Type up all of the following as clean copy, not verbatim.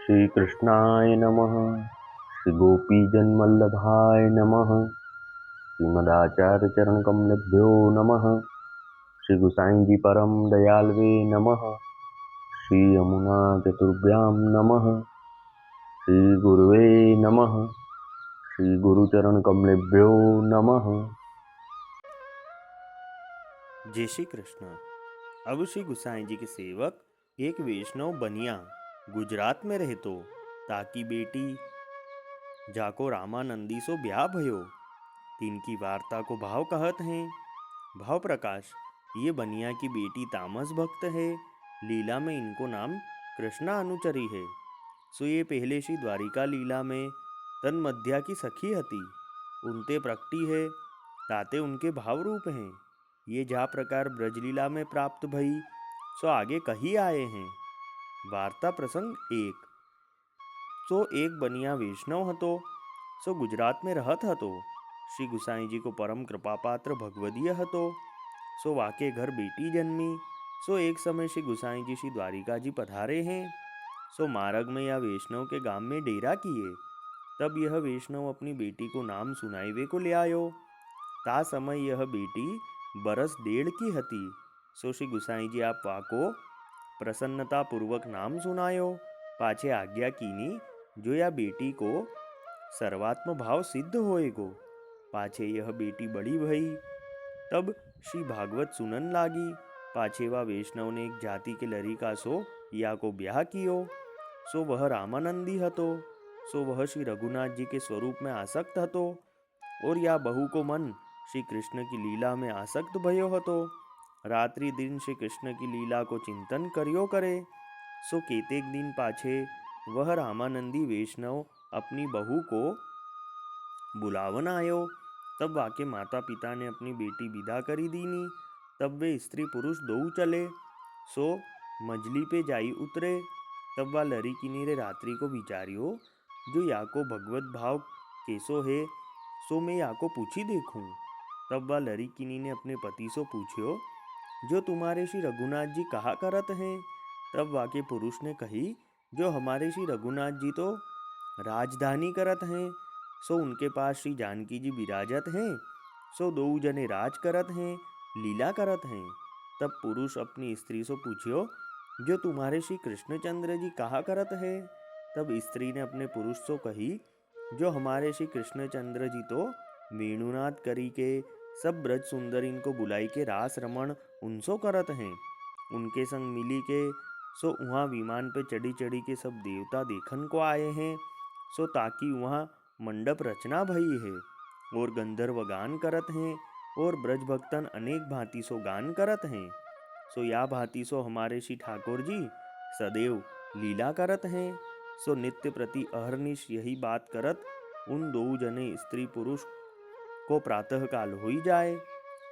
श्री कृष्णाय नमः। श्री गोपीजनवल्लभाय नमः। श्रीमदाचार्य चरण कमलेभ्यो नमः। श्री गुसाई जी परम दयालवे नमः। श्री यमुना चतुर्भ्यां नमः। श्री गुरुवे नमः। श्री गुरुचरण कमलेभ्यो नमः। जय श्री कृष्ण। अब श्री गुसाई जी के सेवक एक वैष्णव बनिया गुजरात में रहतो ताकि बेटी जाको रामानंदी सो ब्याह भयो। तिनकी वार्ता को भाव कहत हैं। भाव प्रकाश। ये बनिया की बेटी तामस भक्त है। लीला में इनको नाम कृष्णा अनुचरी है। सो ये पहले श्री द्वारिका लीला में तन मध्या की सखी हती। उनते प्रकटी है ताते उनके भाव रूप हैं। ये जा प्रकार ब्रजलीला में प्राप्त भई सो आगे कही आए हैं। वार्ता प्रसंग एक। सो एक बनिया वैष्णव हतो। सो गुजरात में रहत हतो। श्री गुसाई जी को परम कृपा पात्र भगवदीय हतो। सो वाके घर बेटी जन्मी। सो एक समय श्री गुसाई जी श्री द्वारिका जी पधारे हैं। सो मार्ग में या वैष्णव के गांव में डेरा किए। तब यह वैष्णव अपनी बेटी को नाम सुनाइवे को ले आयो। ता समय यह बेटी बरस 1.5 की हती। सो श्री गुसाई जी आप वाको प्रसन्नता पूर्वक नाम सुनायो। पाछे आज्ञा कीनी जो या बेटी को सर्वात्म भाव सिद्ध होएगो। पाछे यह बेटी बड़ी भई। तब श्री भागवत सुनन लागी। पाछे वा वैष्णव ने एक जाति के लड़िका सो या को ब्याह कियो। सो वह रामानंदी हतो। सो वह श्री रघुनाथ जी के स्वरूप में आसक्त हतो। और या बहू को मन श्री कृष्ण की लीला में आसक्त भयो हतो। रात्रि दिन श्री कृष्ण की लीला को चिंतन करियो करे। सो केतेक दिन पाछे वह रामानंदी वैष्णव अपनी बहू को बुलावन आयो। तब वाके माता पिता ने अपनी बेटी विदा करी दीनी। तब वे स्त्री पुरुष दो चले। सो मजली पे जाई उतरे। तब वा लड़की रे रात्रि को विचारियो जो याको भगवत भाव कैसो है सो मैं याको पूछी देखूं। तब वह लड़की ने अपने पति से पूछ्यो जो तुम्हारे श्री रघुनाथ जी कहा करत हैं। तब वाके पुरुष ने कही जो हमारे श्री रघुनाथ जी तो राजधानी करत हैं। सो उनके पास श्री जानकी जी विराजत हैं। सो दो जने राज करत हैं लीला करत हैं। तब पुरुष अपनी स्त्री से पूछ्यो जो तुम्हारे श्री कृष्णचंद्र जी कहा करत है। तब स्त्री ने अपने पुरुष से कही जो हमारे श्री कृष्णचंद्र जी तो वेणुनाथ करी के सब ब्रज सुंदर इनको बुलाई के रास रमण उनसो करत हैं। उनके संग मिली के सो वहाँ विमान पे चढ़ी चढ़ी के सब देवता देखन को आए हैं। सो ताकि वहाँ मंडप रचना भई है और गंधर्व गान करत हैं और ब्रज भक्तन अनेक भांति सो गान करत हैं। सो या भांति सो हमारे श्री ठाकुर जी सदैव लीला करत हैं। सो नित्य प्रति अहरनिश यही बात करत उन दो जने स्त्री पुरुष को प्रातः काल हो ही जाए।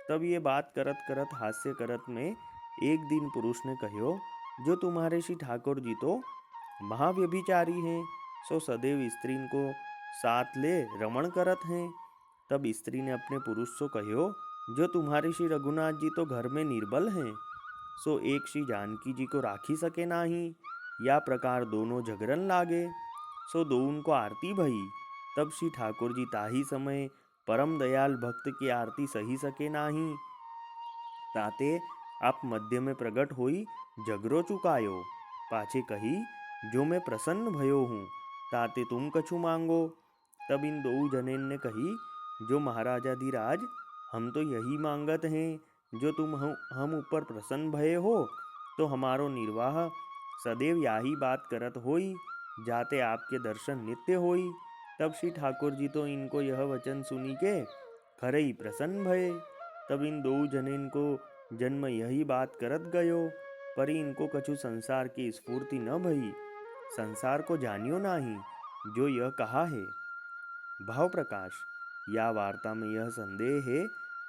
तब ये बात करत करत हास्य करत में एक दिन पुरुष ने कहो जो तुम्हारे श्री ठाकुर जी तो महाव्यभिचारी हैं। सो सदैव स्त्री को साथ ले रमण करत हैं। तब स्त्री ने अपने पुरुष से कहो जो तुम्हारे श्री रघुनाथ जी तो घर में निर्बल हैं। सो एक श्री जानकी जी को राखी सके नाही। या प्रकार दोनों झगड़न लागे। सो दो उनको आरती भई। तब श्री ठाकुर जी ताही समय परम दयाल भक्त की आरती सही सके नाही। ताते आप मध्य में प्रगट होई जगरो चुकायो। पाछे कही जो मैं प्रसन्न भयो हूँ ताते तुम कछु मांगो। तब इन दो जनेन ने कही जो महाराजाधिराज हम तो यही मांगत हैं जो तुम हम ऊपर प्रसन्न भये हो तो हमारो निर्वाह सदैव याही बात करत होई जाते आपके दर्शन नित्य होई। तब श्री ठाकुर जी तो इनको यह वचन सुनी के खरे ही प्रसन्न भये। तब इन दो जनेन को जन्म यही बात करत गयो पर इनको कछु संसार की स्फूर्ति न भई। संसार को जानियो नाही जो यह कहा है। भाव प्रकाश। या वार्ता में यह संदेह है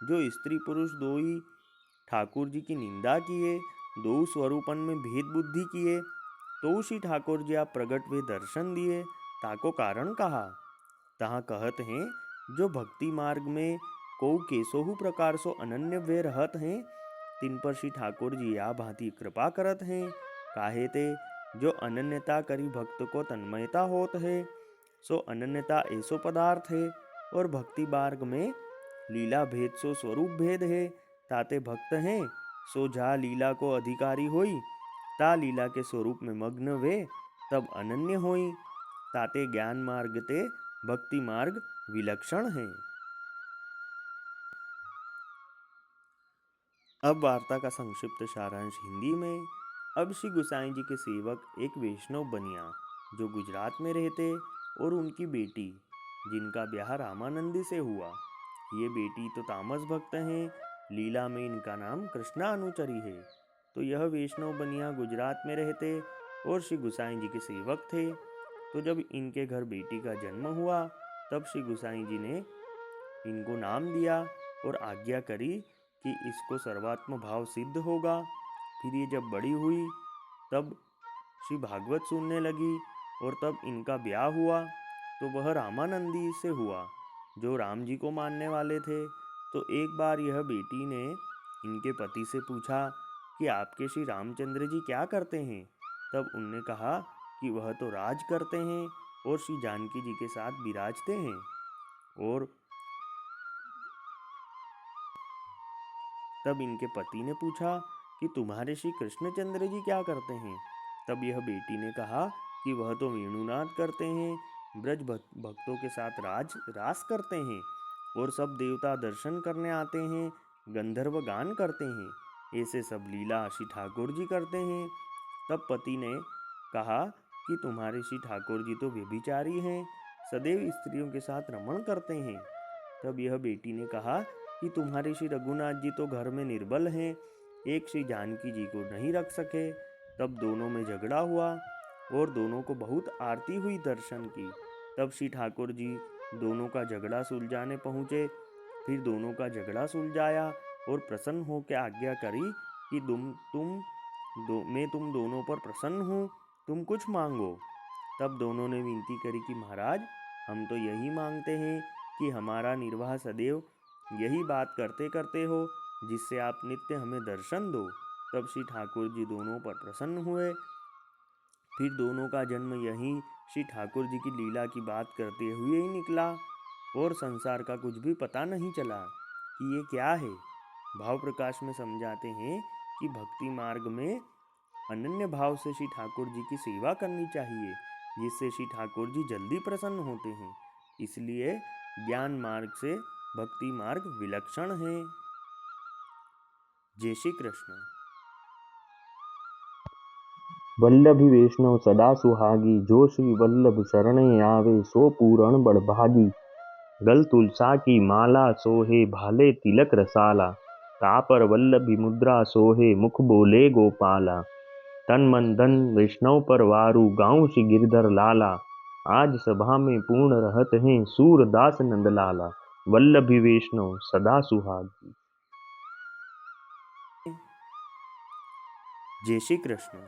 जो स्त्री पुरुष दो ही ठाकुर जी की निंदा किए दो स्वरूपन में भेद बुद्धि किए तो श्री ठाकुर जी आप प्रगट वे दर्शन दिए ताको कारण कहा। तहाँ कहत हैं जो भक्ति मार्ग में को केसोहु प्रकार सो अनन्य वे रहत हैं तिन पर श्री ठाकुर जी या भांति कृपा करत हैं। काहे ते जो अनन्यता करी भक्त को तन्मयता होत है, सो अनन्यता ऐसो पदार्थ है। और भक्ति मार्ग में लीला भेद सो स्वरूप भेद है। ताते भक्त हैं सो जा लीला को अधिकारी होई, ता लीला के स्वरूप में मग्न वे तब अनन्य होई। ताते ज्ञान मार्ग ते भक्ति मार्ग विलक्षण है। अब वार्ता का संक्षिप्त सारांश हिंदी में। अब श्री गुसाई जी के सेवक एक वैष्णव बनिया जो गुजरात में रहते और उनकी बेटी जिनका ब्याह रामानंदी से हुआ। ये बेटी तो तामस भक्त हैं, लीला में इनका नाम कृष्णा अनुचरी है। तो यह वैष्णव बनिया गुजरात में रहते और श्री गुसाई जी के सेवक थे। तो जब इनके घर बेटी का जन्म हुआ तब श्री गुसाई जी ने इनको नाम दिया और आज्ञा करी कि इसको सर्वात्म भाव सिद्ध होगा। फिर ये जब बड़ी हुई तब श्री भागवत सुनने लगी और तब इनका ब्याह हुआ। तो वह रामानंदी से हुआ जो राम जी को मानने वाले थे। तो एक बार यह बेटी ने इनके पति से पूछा कि आपके श्री रामचंद्र जी क्या करते हैं। तब उनने कहा कि वह तो राज करते हैं और श्री जानकी जी के साथ विराजते हैं। और तब इनके पति ने पूछा कि तुम्हारे श्री कृष्णचंद्र जी क्या करते हैं। तब यह बेटी ने कहा कि वह तो वेणुनाद करते हैं, ब्रज भक्तों के साथ रास करते हैं और सब देवता दर्शन करने आते हैं, गंधर्व गान करते हैं। ऐसे सब लीला श्री ठाकुर जी करते हैं। तब पति ने कहा कि तुम्हारे श्री ठाकुर जी तो व्यभिचारी हैं, सदैव स्त्रियों के साथ रमण करते हैं। तब यह बेटी ने कहा कि तुम्हारे श्री रघुनाथ जी तो घर में निर्बल हैं, एक श्री जानकी जी को नहीं रख सके। तब दोनों में झगड़ा हुआ और दोनों को बहुत आरती हुई दर्शन की। तब श्री ठाकुर जी दोनों का झगड़ा सुलझाने पहुँचे। फिर दोनों का झगड़ा सुलझाया और प्रसन्न होकर आज्ञा करी कि मैं तुम दोनों पर प्रसन्न हूँ, तुम कुछ मांगो। तब दोनों ने विनती करी कि महाराज हम तो यही मांगते हैं कि हमारा निर्वाह सदैव यही बात करते करते हो जिससे आप नित्य हमें दर्शन दो। तब श्री ठाकुर जी दोनों पर प्रसन्न हुए। फिर दोनों का जन्म यहीं श्री ठाकुर जी की लीला की बात करते हुए ही निकला और संसार का कुछ भी पता नहीं चला कि ये क्या है। भाव प्रकाश में समझाते हैं कि भक्ति मार्ग में अनन्य भाव से श्री ठाकुर जी की सेवा करनी चाहिए जिससे श्री ठाकुर जी जल्दी प्रसन्न होते हैं। इसलिए ज्ञान मार्ग से भक्ति मार्ग विलक्षण है। जय श्री कृष्ण। वल्लभी वैष्णव सदा सुहागी, जो श्री वल्लभ शरणे आवे सो पूरण बड़भागी। गल तुलसा की माला सोहे भाले तिलक रसाला, तापर वल्लभी मुद्रा सोहे मुख बोले गोपाला। तन मन धन वैष्णव पर वारू, गाँव श्री गिरधर लाला। आज सभा में पूर्ण रहत हैं सूरदास नंदलाला। वल्लभी वैष्णव सदा सुहागी। जय श्री कृष्ण।